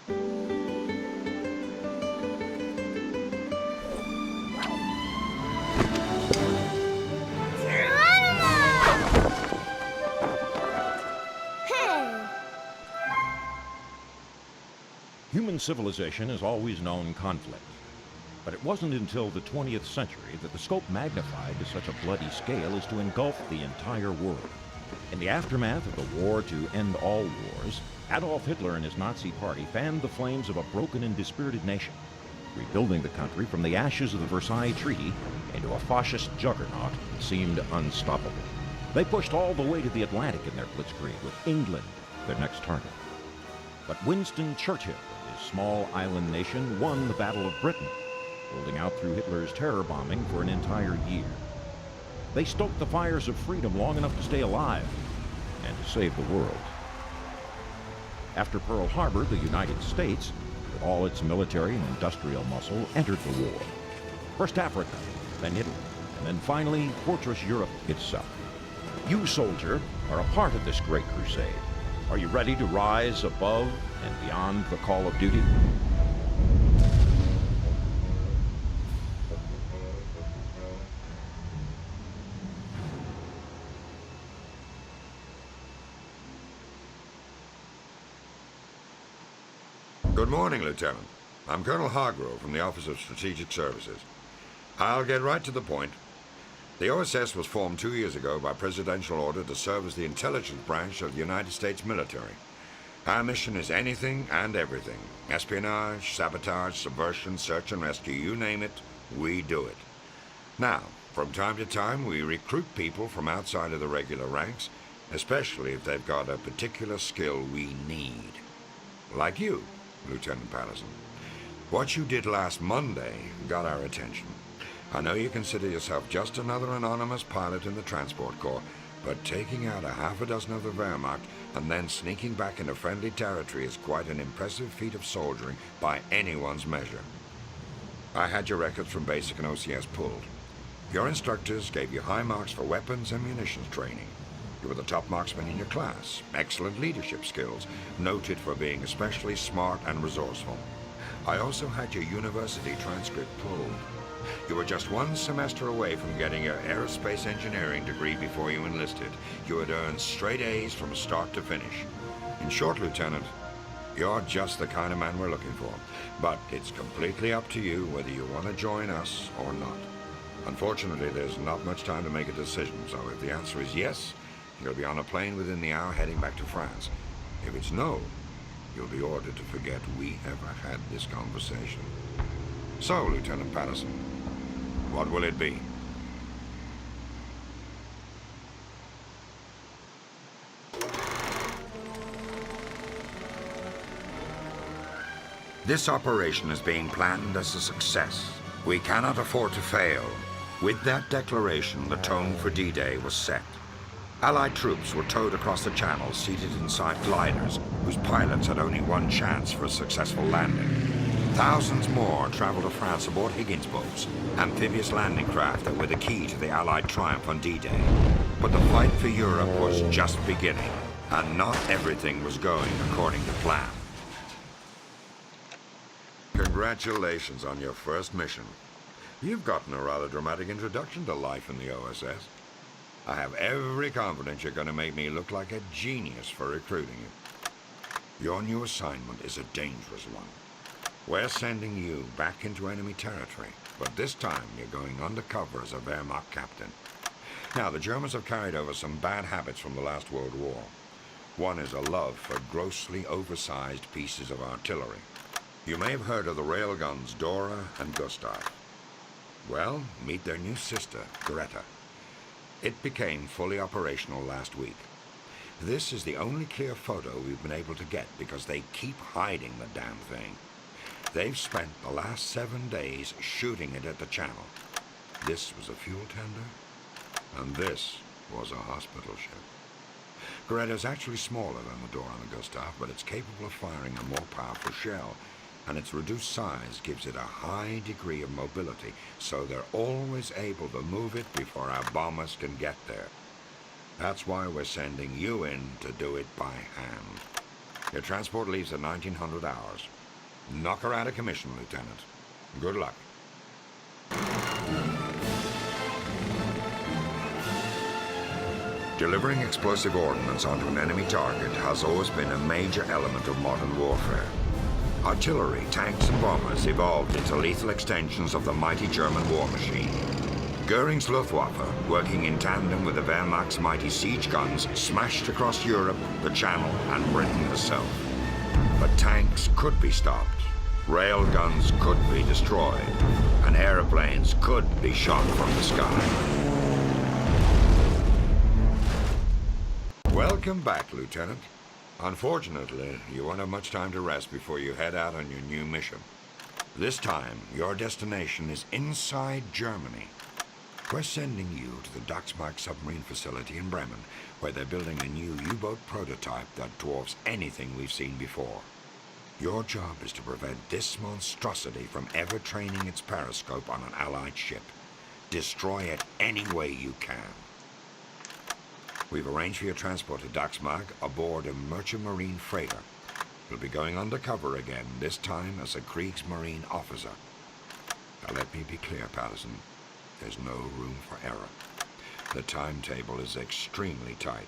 Human civilization has always known conflict. But it wasn't until the 20th century that the scope magnified to such a bloody scale as to engulf the entire world. In the aftermath of the war to end all wars, Adolf Hitler and his Nazi party fanned the flames of a broken and dispirited nation, rebuilding the country from the ashes of the Versailles Treaty into a fascist juggernaut that seemed unstoppable. They pushed all the way to the Atlantic in their blitzkrieg, with England their next target. But Winston Churchill and his small island nation won the Battle of Britain, holding out through Hitler's terror bombing for an entire year. They stoked the fires of freedom long enough to stay alive and to save the world. After Pearl Harbor, the United States, with all its military and industrial muscle, entered the war. First Africa, then Italy, and then finally Fortress Europe itself. You, soldier, are a part of this great crusade. Are you ready to rise above and beyond the call of duty? Good morning, Lieutenant. I'm Colonel Hargrove from the Office of Strategic Services. I'll get right to the point. The OSS was formed 2 years ago by presidential order to serve as the intelligence branch of the United States military. Our mission is anything and everything. Espionage, sabotage, subversion, search and rescue, you name it, we do it. Now, from time to time, we recruit people from outside of the regular ranks, especially if they've got a particular skill we need. Like you, Lieutenant Patterson. What you did last Monday got our attention. I know you consider yourself just another anonymous pilot in the Transport Corps, but taking out a half a dozen of the Wehrmacht and then sneaking back into friendly territory is quite an impressive feat of soldiering by anyone's measure. I had your records from basic and OCS pulled. Your instructors gave you high marks for weapons and munitions training. You were the top marksman in your class, excellent leadership skills, noted for being especially smart and resourceful. I also had your university transcript pulled. You were just 1 semester away from getting your aerospace engineering degree before you enlisted. You had earned straight A's from start to finish. In short, Lieutenant, you're just the kind of man we're looking for. But it's completely up to you whether you want to join us or not. Unfortunately, there's not much time to make a decision, so if the answer is yes, you'll be on a plane within the hour heading back to France. If it's no, you'll be ordered to forget we ever had this conversation. So, Lieutenant Patterson, what will it be? This operation is being planned as a success. We cannot afford to fail. With that declaration, the tone for D-Day was set. Allied troops were towed across the Channel, seated inside gliders, whose pilots had only one chance for a successful landing. Thousands more traveled to France aboard Higgins boats, amphibious landing craft that were the key to the Allied triumph on D-Day. But the fight for Europe was just beginning, and not everything was going according to plan. Congratulations on your first mission. You've gotten a rather dramatic introduction to life in the OSS. I have every confidence you're going to make me look like a genius for recruiting you. Your new assignment is a dangerous one. We're sending you back into enemy territory, but this time you're going undercover as a Wehrmacht captain. Now, the Germans have carried over some bad habits from the last World War. One is a love for grossly oversized pieces of artillery. You may have heard of the railguns Dora and Gustav. Well, meet their new sister, Greta. It became fully operational last week. This is the only clear photo we've been able to get because they keep hiding the damn thing. They've spent the last 7 days shooting it at the Channel. This was a fuel tender, and this was a hospital ship. Greta's actually smaller than the Dora and the Gustav, but it's capable of firing a more powerful shell, and its reduced size gives it a high degree of mobility, so they're always able to move it before our bombers can get there. That's why we're sending you in to do it by hand. Your transport leaves at 1900 hours. Knock her out of commission, Lieutenant. Good luck. Delivering explosive ordnance onto an enemy target has always been a major element of modern warfare. Artillery, tanks and bombers evolved into lethal extensions of the mighty German war machine. Goering's Luftwaffe, working in tandem with the Wehrmacht's mighty siege guns, smashed across Europe, the Channel and Britain herself. But tanks could be stopped, rail guns could be destroyed, and airplanes could be shot from the sky. Welcome back, Lieutenant. Unfortunately, you won't have much time to rest before you head out on your new mission. This time, your destination is inside Germany. We're sending you to the Dachsmark submarine facility in Bremen, where they're building a new U-boat prototype that dwarfs anything we've seen before. Your job is to prevent this monstrosity from ever training its periscope on an Allied ship. Destroy it any way you can. We've arranged for your transport to Dachsmark aboard a merchant marine freighter. You'll be going undercover again, this time as a Kriegsmarine officer. Now let me be clear, Patterson. There's no room for error. The timetable is extremely tight.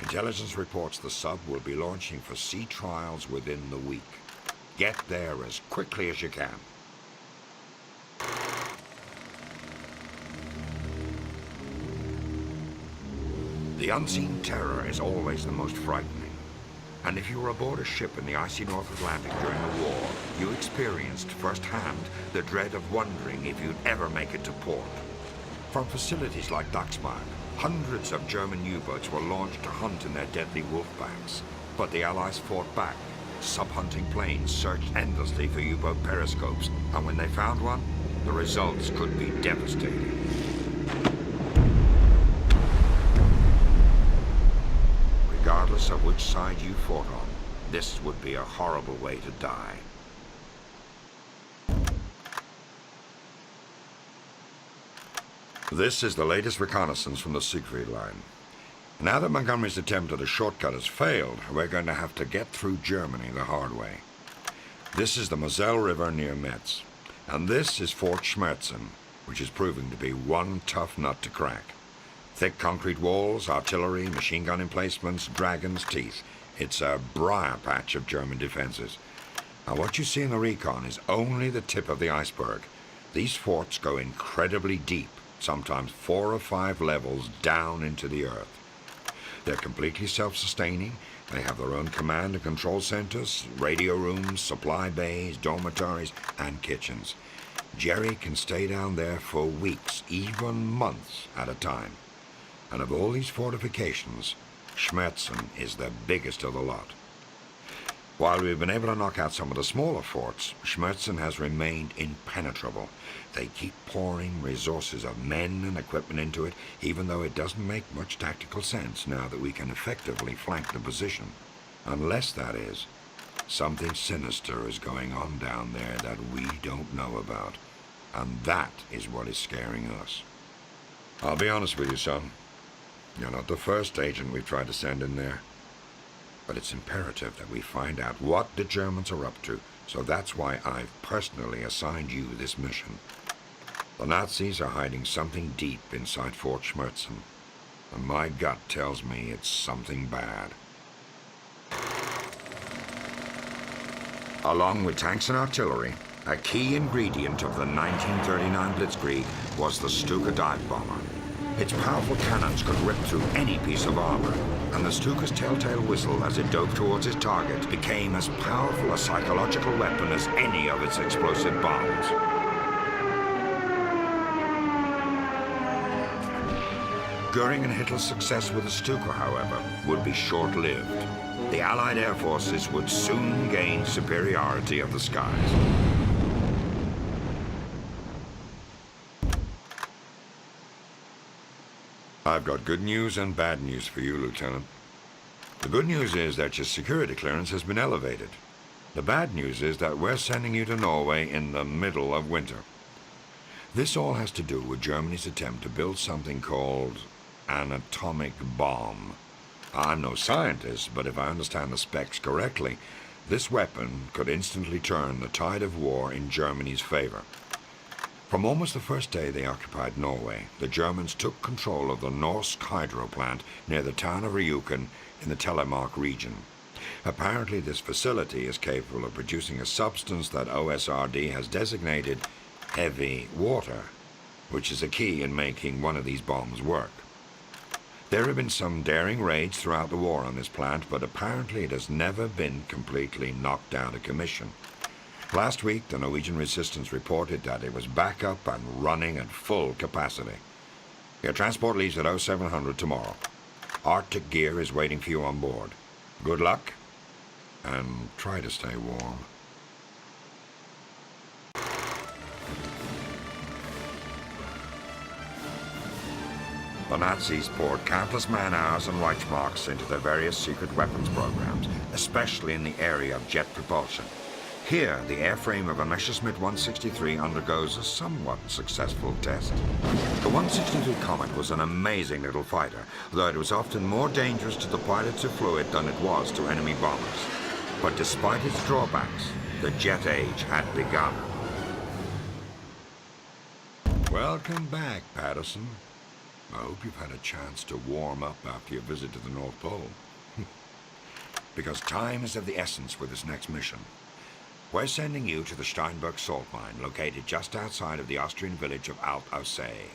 Intelligence reports the sub will be launching for sea trials within the week. Get there as quickly as you can. The unseen terror is always the most frightening. And if you were aboard a ship in the icy North Atlantic during the war, you experienced firsthand the dread of wondering if you'd ever make it to port. From facilities like Dachsmark, hundreds of German U-boats were launched to hunt in their deadly wolf packs. But the Allies fought back. Sub-hunting planes searched endlessly for U-boat periscopes, and when they found one, the results could be devastating. Regardless of which side you fought on, this would be a horrible way to die. This is the latest reconnaissance from the Siegfried Line. Now that Montgomery's attempt at a shortcut has failed, we're going to have to get through Germany the hard way. This is the Moselle River near Metz, and this is Fort Schmerzen, which is proving to be one tough nut to crack. Thick concrete walls, artillery, machine gun emplacements, dragon's teeth. It's a briar patch of German defenses. Now what you see in the recon is only the tip of the iceberg. These forts go incredibly deep, sometimes 4 or 5 levels down into the earth. They're completely self-sustaining. They have their own command and control centers, radio rooms, supply bays, dormitories, and kitchens. Jerry can stay down there for weeks, even months at a time. And of all these fortifications, Schmerzen is the biggest of the lot. While we've been able to knock out some of the smaller forts, Schmerzen has remained impenetrable. They keep pouring resources of men and equipment into it, even though it doesn't make much tactical sense now that we can effectively flank the position. Unless, that is, something sinister is going on down there that we don't know about. And that is what is scaring us. I'll be honest with you, son. You're not the first agent we've tried to send in there. But it's imperative that we find out what the Germans are up to, so that's why I've personally assigned you this mission. The Nazis are hiding something deep inside Fort Schmerzen, and my gut tells me it's something bad. Along with tanks and artillery, a key ingredient of the 1939 Blitzkrieg was the Stuka dive bomber. Its powerful cannons could rip through any piece of armor, and the Stuka's telltale whistle as it dove towards its target became as powerful a psychological weapon as any of its explosive bombs. Goering and Hitler's success with the Stuka, however, would be short-lived. The Allied air forces would soon gain superiority of the skies. I've got good news and bad news for you, Lieutenant. The good news is that your security clearance has been elevated. The bad news is that we're sending you to Norway in the middle of winter. This all has to do with Germany's attempt to build something called an atomic bomb. I'm no scientist, but if I understand the specs correctly, this weapon could instantly turn the tide of war in Germany's favor. From almost the first day they occupied Norway, the Germans took control of the Norsk hydro plant near the town of Ryuken in the Telemark region. Apparently this facility is capable of producing a substance that OSRD has designated heavy water, which is a key in making one of these bombs work. There have been some daring raids throughout the war on this plant, but apparently it has never been completely knocked out of commission. Last week, the Norwegian resistance reported that it was back up and running at full capacity. Your transport leaves at 0700 tomorrow. Arctic gear is waiting for you on board. Good luck, and try to stay warm. The Nazis poured countless man-hours and Reichsmarks into their various secret weapons programs, especially in the area of jet propulsion. Here, the airframe of a Messerschmitt 163 undergoes a somewhat successful test. The 163 Comet was an amazing little fighter, though it was often more dangerous to the pilots who flew it than it was to enemy bombers. But despite its drawbacks, the jet age had begun. Welcome back, Patterson. I hope you've had a chance to warm up after your visit to the North Pole. Because time is of the essence with this next mission. We're sending you to the Steinberg salt mine, located just outside of the Austrian village of Alt-Aussee.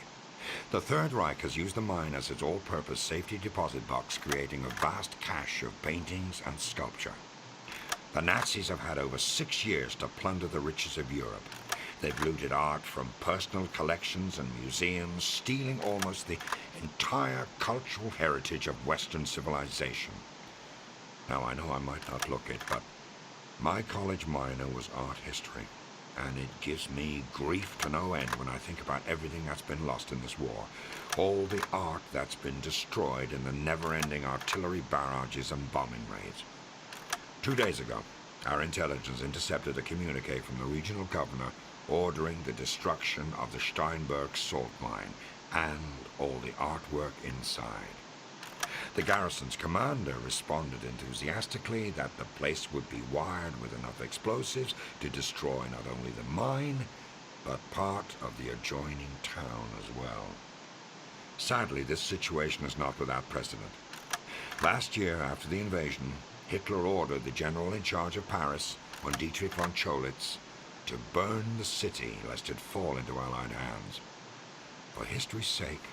The Third Reich has used the mine as its all-purpose safety deposit box, creating a vast cache of paintings and sculpture. The Nazis have had over 6 years to plunder the riches of Europe. They've looted art from personal collections and museums, stealing almost the entire cultural heritage of Western civilization. Now, I know I might not look it, but my college minor was art history, and it gives me grief to no end when I think about everything that's been lost in this war. All the art that's been destroyed in the never-ending artillery barrages and bombing raids. 2 days ago, our intelligence intercepted a communique from the regional governor ordering the destruction of the Steinberg salt mine and all the artwork inside. The garrison's commander responded enthusiastically that the place would be wired with enough explosives to destroy not only the mine, but part of the adjoining town as well. Sadly, this situation is not without precedent. Last year, after the invasion, Hitler ordered the general in charge of Paris, von Dietrich von Cholitz, to burn the city lest it fall into Allied hands. For history's sake,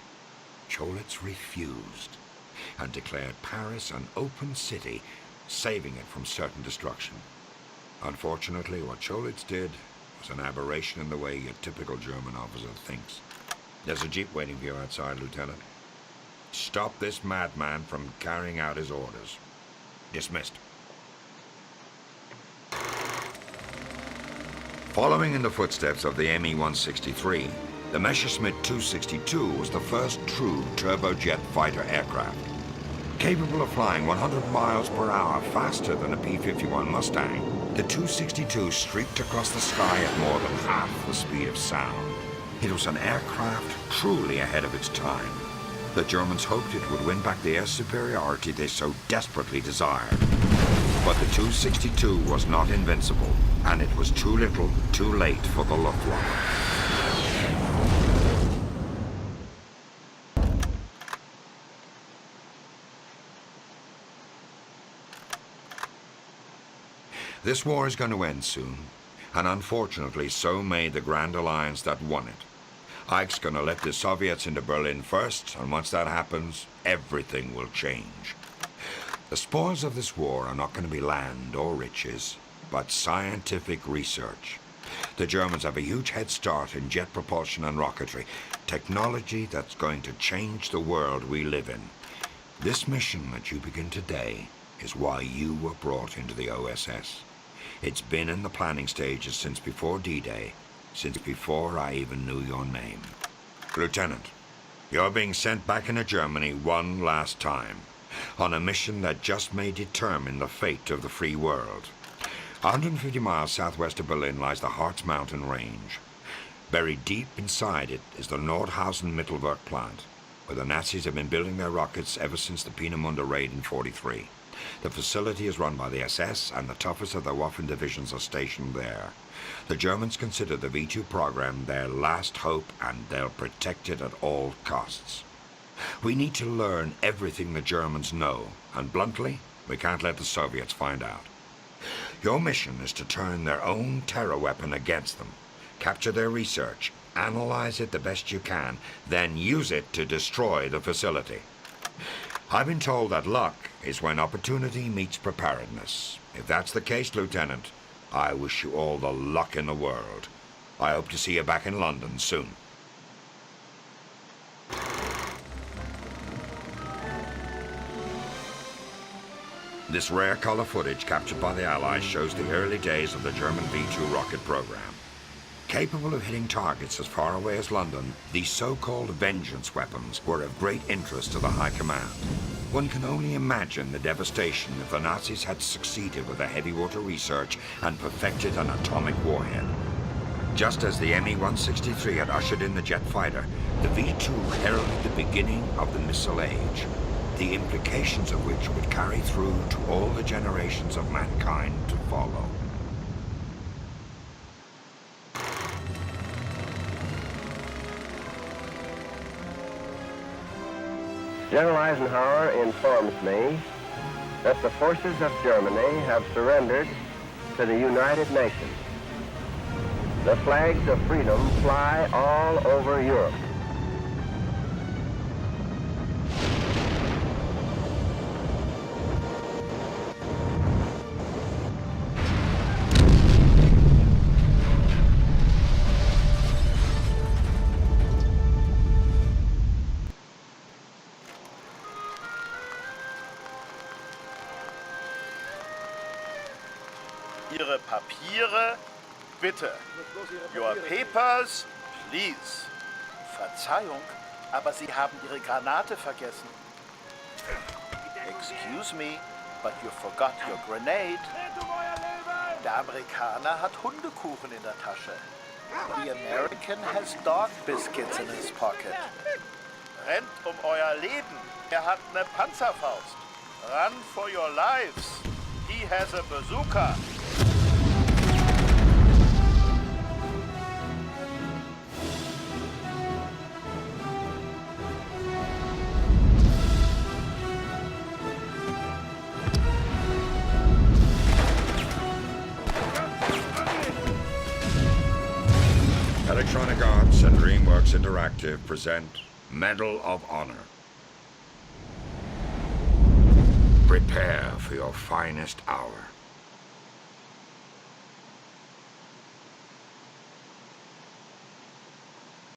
Cholitz refused and declared Paris an open city, saving it from certain destruction. Unfortunately, what Cholitz did was an aberration in the way a typical German officer thinks. There's a jeep waiting for you outside, Lieutenant. Stop this madman from carrying out his orders. Dismissed. Following in the footsteps of the Me-163, the Messerschmitt 262 was the first true turbojet fighter aircraft. Capable of flying 100 miles per hour faster than a P-51 Mustang, the 262 streaked across the sky at more than half the speed of sound. It was an aircraft truly ahead of its time. The Germans hoped it would win back the air superiority they so desperately desired. But the 262 was not invincible, and it was too little, too late for the Luftwaffe. This war is going to end soon, and unfortunately so may the Grand Alliance that won it. Ike's going to let the Soviets into Berlin first, and once that happens, everything will change. The spoils of this war are not going to be land or riches, but scientific research. The Germans have a huge head start in jet propulsion and rocketry, technology that's going to change the world we live in. This mission that you begin today is why you were brought into the OSS. It's been in the planning stages since before D-Day, since before I even knew your name. Lieutenant, you're being sent back into Germany one last time, on a mission that just may determine the fate of the free world. 150 miles southwest of Berlin lies the Harz Mountain Range. Buried deep inside it is the Nordhausen Mittelwerk plant. where the Nazis have been building their rockets ever since the Peenemünde raid in '43. The facility is run by the SS, and the toughest of their Waffen divisions are stationed there. The Germans consider the V2 program their last hope, and they'll protect it at all costs. We need to learn everything the Germans know, and bluntly, we can't let the Soviets find out. Your mission is to turn their own terror weapon against them, capture their research, analyze it the best you can, then use it to destroy the facility. I've been told that luck is when opportunity meets preparedness. If that's the case, Lieutenant, I wish you all the luck in the world. I hope to see you back in London soon. This rare color footage captured by the Allies shows the early days of the German V2 rocket program. Capable of hitting targets as far away as London, these so-called vengeance weapons were of great interest to the High Command. One can only imagine the devastation if the Nazis had succeeded with their heavy water research and perfected an atomic warhead. Just as the Me-163 had ushered in the jet fighter, the V2 heralded the beginning of the missile age, the implications of which would carry through to all the generations of mankind to follow. General Eisenhower informs me that the forces of Germany have surrendered to the United Nations. The flags of freedom fly all over Europe. Ihre Papiere, bitte. Your papers, please. Verzeihung, aber Sie haben Ihre Granate vergessen. Excuse me, but you forgot your grenade. Der Amerikaner hat Hundekuchen in der Tasche. The American has dog biscuits in his pocket. Rennt euer Leben. Er hat eine Panzerfaust. Run for your lives. He has a bazooka. Electronic Arts and DreamWorks Interactive present Medal of Honor. Prepare for your finest hour.